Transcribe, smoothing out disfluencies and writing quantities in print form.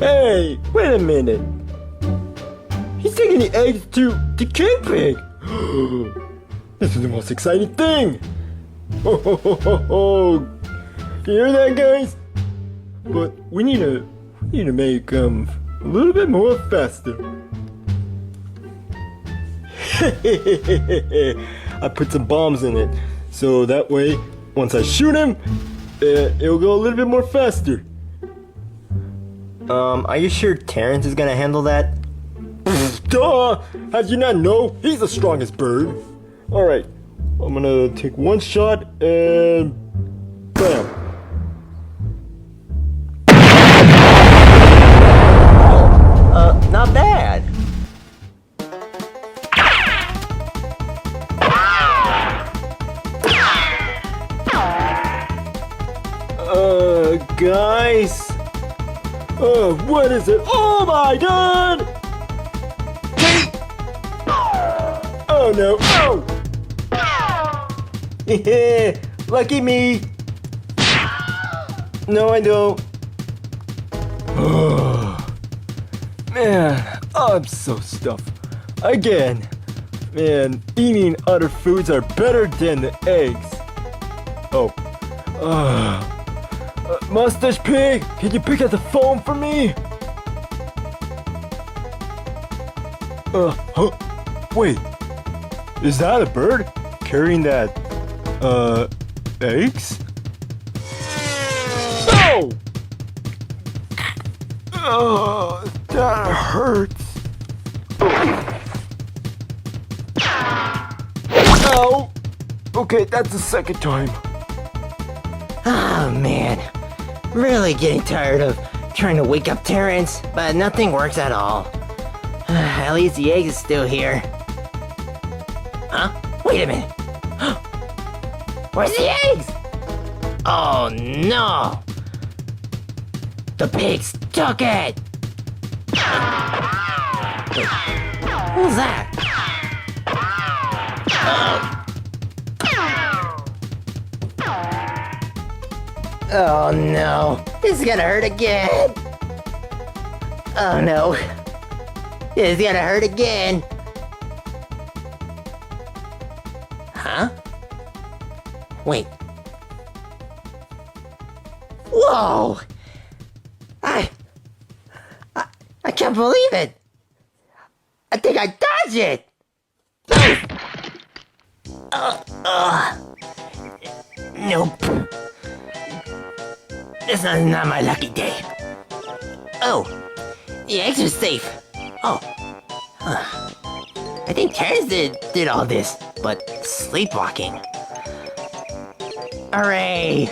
Hey, wait a minute. He's taking the eggs to King Pig. This is the most exciting thing. Ho ho ho ho ho. You hear that, guys? But we need to make a little bit more faster. I put some bombs in it, so that way, once I shoot him, it'll go a little bit more faster. Are you sure Terrence is gonna handle that? Duh! How'd you not know? He's the strongest bird. Alright, I'm gonna take one shot and bam. Not bad. Guys? What is it? Oh my god! Oh no, oh! Lucky me! No, I don't. Man, I'm so stuffed. Again. Man, eating other foods are better than the eggs. Oh. Mustache Pig, can you pick up the phone for me? Huh? Wait. Is that a bird carrying that, eggs? No! Oh, that hurts. Ow! Okay, that's the second time. Oh man, really getting tired of trying to wake up Terrence, but nothing works at all. At least the egg is still here. Huh? Wait a minute. Where's the eggs? Oh no! The pigs took it! Who's that? Oh no, this is gonna hurt again. Oh no, this is gonna hurt again. Huh? Wait. Whoa! I can't believe it. I think I dodged it. Nope. This is not my lucky day. Oh, the eggs are safe. Oh, I think Terrence did all this, but sleepwalking. Hooray!